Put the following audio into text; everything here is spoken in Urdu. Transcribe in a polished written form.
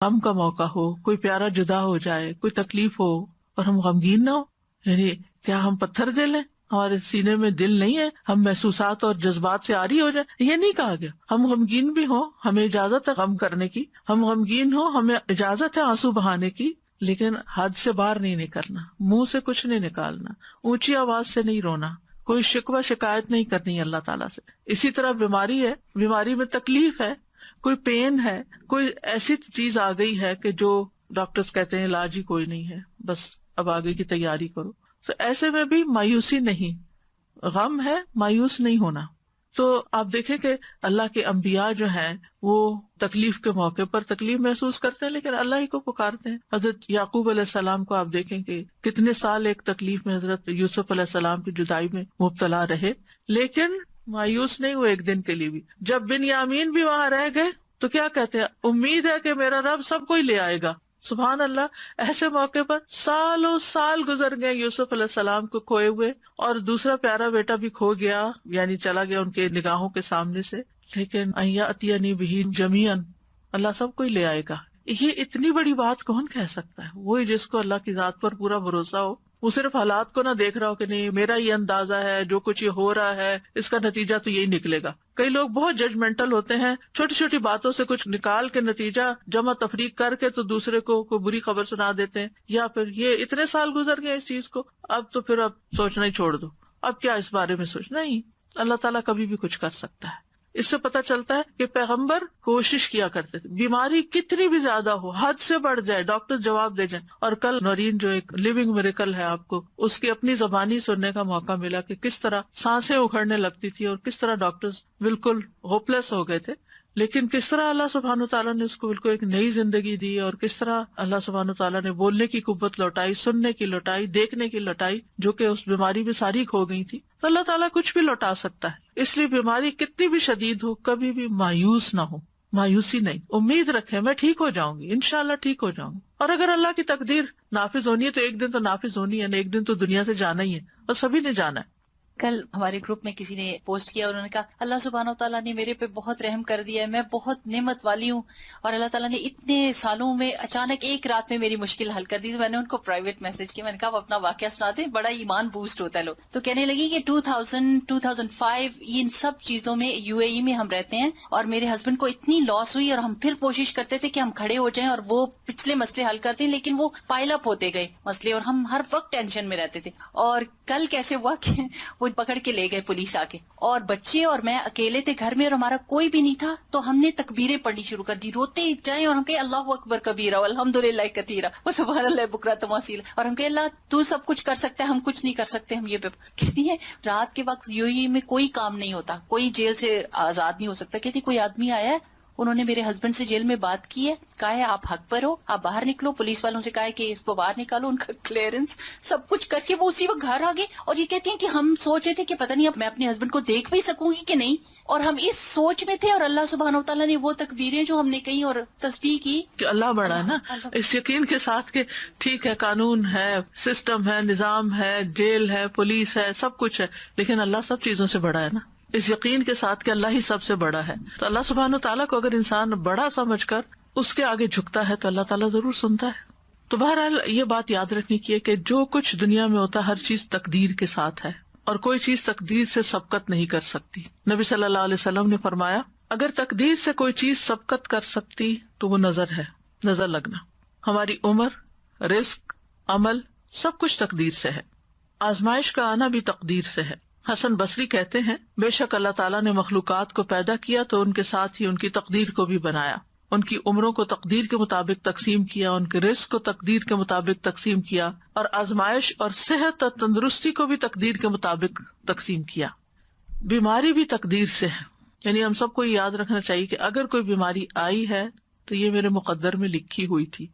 غم کا موقع ہو، کوئی پیارا جدا ہو جائے، کوئی تکلیف ہو اور ہم غمگین نہ ہو، یعنی کیا ہم پتھر دل لیں؟ ہمارے سینے میں دل نہیں ہے، ہم محسوسات اور جذبات سے عاری ہو جائے؟ یہ نہیں کہا گیا. ہم غمگین بھی ہوں، ہمیں اجازت ہے غم کرنے کی، ہم غمگین ہوں، ہمیں اجازت ہے آنسو بہانے کی، لیکن حد سے باہر نہیں نکلنا، منہ سے کچھ نہیں نکالنا، اونچی آواز سے نہیں رونا، کوئی شکوہ شکایت نہیں کرنی اللہ تعالیٰ سے. اسی طرح بیماری ہے، بیماری میں تکلیف ہے، کوئی پین ہے، کوئی ایسی چیز آ گئی ہے کہ جو ڈاکٹرز کہتے ہیں علاج ہی کوئی نہیں ہے، بس اب آگے کی تیاری کرو، تو ایسے میں بھی مایوسی نہیں، غم ہے، مایوس نہیں ہونا. تو آپ دیکھیں کہ اللہ کے انبیاء جو ہیں وہ تکلیف کے موقع پر تکلیف محسوس کرتے ہیں لیکن اللہ ہی کو پکارتے ہیں. حضرت یعقوب علیہ السلام کو آپ دیکھیں کہ کتنے سال ایک تکلیف میں، حضرت یوسف علیہ السلام کی جدائی میں مبتلا رہے، لیکن مایوس نہیں ہوئے ایک دن کے لیے بھی. جب بنیامین بھی وہاں رہ گئے تو کیا کہتے ہیں، امید ہے کہ میرا رب سب کو ہی لے آئے گا. سبحان اللہ. ایسے موقع پر سالوں سال گزر گئے یوسف علیہ السلام کو کھوئے ہوئے، اور دوسرا پیارا بیٹا بھی کھو گیا، یعنی چلا گیا ان کے نگاہوں کے سامنے سے، لیکن ایاتینی بہ جمیعا، اللہ سب کو ہی لے آئے گا. یہ اتنی بڑی بات کون کہہ سکتا ہے؟ وہی جس کو اللہ کی ذات پر پورا بھروسہ ہو، وہ صرف حالات کو نہ دیکھ رہا ہو کہ نہیں میرا یہ اندازہ ہے، جو کچھ یہ ہو رہا ہے اس کا نتیجہ تو یہی نکلے گا. کئی لوگ بہت ججمنٹل ہوتے ہیں، چھوٹی چھوٹی باتوں سے کچھ نکال کے نتیجہ جمع تفریق کر کے تو دوسرے کو کوئی بری خبر سنا دیتے ہیں، یا پھر یہ اتنے سال گزر گئے اس چیز کو، اب تو پھر اب سوچنا ہی چھوڑ دو، اب کیا اس بارے میں سوچنا. نہیں، اللہ تعالیٰ کبھی بھی کچھ کر سکتا ہے. اس سے پتہ چلتا ہے کہ پیغمبر کوشش کیا کرتے تھے، بیماری کتنی بھی زیادہ ہو، حد سے بڑھ جائے، ڈاکٹر جواب دے جائیں. اور کل نورین جو ایک لیونگ میریکل ہے، آپ کو اس کی اپنی زبانی سننے کا موقع ملا کہ کس طرح سانسیں اکھڑنے لگتی تھی اور کس طرح ڈاکٹرز بالکل ہوپلیس ہو گئے تھے، لیکن کس طرح اللہ سبحانہ تعالیٰ نے اس کو بالکل ایک نئی زندگی دی، اور کس طرح اللہ سبحانہ تعالیٰ نے بولنے کی قوت لوٹائی، سننے کی لوٹائی، دیکھنے کی لوٹائی، جو کہ اس بیماری میں ساری کھو گئی تھی. تو اللہ تعالیٰ کچھ بھی لوٹا سکتا ہے. اس لیے بیماری کتنی بھی شدید ہو، کبھی بھی مایوس نہ ہو، مایوسی نہیں، امید رکھے میں ٹھیک ہو جاؤں گی، انشاءاللہ ٹھیک ہو جاؤں گی. اور اگر اللہ کی تقدیر نافذ ہونی ہے تو ایک دن تو نافذ ہونی ہے، ایک دن تو دنیا سے جانا ہی ہے، اور سبھی نے جانا ہے. کل ہمارے گروپ میں کسی نے پوسٹ کیا، انہوں نے کہا اللہ سبحانہ و تعالیٰ نے میرے پہ بہت رحم کر دیا ہے، میں بہت نعمت والی ہوں، اور اللہ تعالیٰ نے اتنے سالوں میں اچانک ایک رات میں میری مشکل حل کر دی. تو میں نے ان کو پرائیویٹ میسج کیا، میں نے کہا آپ اپنا واقعہ سناتے، بڑا ایمان بوسٹ ہوتا ہے لوگ. تو کہنے لگی کہ 2005 ان سب چیزوں میں UAE میں ہم رہتے ہیں، اور میرے ہسبینڈ کو اتنی لاس ہوئی، اور ہم پھر کوشش کرتے تھے کہ ہم کھڑے ہو جائیں اور وہ پچھلے مسئلے حل کرتے ہیں، لیکن وہ پائل اپ ہوتے گئے مسئلے، اور ہم ہر وقت ٹینشن میں رہتے تھے. اور کل کیسے ہوا کہ وہ پکڑ کے لے گئے پولیس آ کے، اور بچے اور میں اکیلے تھے گھر میں، اور ہمارا کوئی بھی نہیں تھا. تو ہم نے تکبیریں پڑھنی شروع کر دی، روتے جائیں، اور ہم کہے اللہ اکبر کبیرہ والحمدللہ کثیرہ وسبحان اللہ بکرۃ واسیلہ، اور ہم کہے اللہ تو سب کچھ کر سکتا ہے، ہم کچھ نہیں کر سکتے. ہم یہ کہتی ہیں رات کے وقت UAE میں کوئی کام نہیں ہوتا، کوئی جیل سے آزاد نہیں ہو سکتا. کہتی کوئی آدمی آیا ہے، انہوں نے میرے ہسبینڈ سے جیل میں بات کی ہے، کہا ہے آپ حق پر ہو، آپ باہر نکلو. پولیس والوں سے کہا ہے کہ اس کو باہر نکالو، ان کا کلیئرنس سب کچھ کر کے وہ اسی وقت گھر آ گئے. اور یہ کہتی ہیں کہ ہم سوچ رہے تھے کہ پتہ نہیں اب میں اپنے ہسبینڈ کو دیکھ بھی سکوں گی کہ نہیں، اور ہم اس سوچ میں تھے، اور اللہ سبحانہ وتعالیٰ نے وہ تکبیریں جو ہم نے کہی اور تسبیح کی کہ اللہ بڑا ہے نا، اس یقین کے ساتھ کہ ٹھیک ہے قانون ہے، سسٹم ہے، نظام ہے، جیل ہے، پولیس ہے، سب کچھ ہے، لیکن اللہ سب چیزوں سے بڑا ہے نا، اس یقین کے ساتھ کہ اللہ ہی سب سے بڑا ہے. تو اللہ سبحانہ تعالیٰ کو اگر انسان بڑا سمجھ کر اس کے آگے جھکتا ہے تو اللہ تعالیٰ ضرور سنتا ہے. تو بہرحال یہ بات یاد رکھنی کی ہے کہ جو کچھ دنیا میں ہوتا ہے ہر چیز تقدیر کے ساتھ ہے، اور کوئی چیز تقدیر سے سبقت نہیں کر سکتی. نبی صلی اللہ علیہ وسلم نے فرمایا اگر تقدیر سے کوئی چیز سبقت کر سکتی تو وہ نظر ہے، نظر لگنا. ہماری عمر، رزق، عمل سب کچھ تقدیر سے ہے، آزمائش کا آنا بھی تقدیر سے ہے. حسن بصری کہتے ہیں بے شک اللہ تعالیٰ نے مخلوقات کو پیدا کیا تو ان کے ساتھ ہی ان کی تقدیر کو بھی بنایا. ان کی عمروں کو تقدیر کے مطابق تقسیم کیا، ان کے رزق کو تقدیر کے مطابق تقسیم کیا، اور آزمائش اور صحت اور تندرستی کو بھی تقدیر کے مطابق تقسیم کیا. بیماری بھی تقدیر سے ہے، یعنی ہم سب کو یاد رکھنا چاہیے کہ اگر کوئی بیماری آئی ہے تو یہ میرے مقدر میں لکھی ہوئی تھی.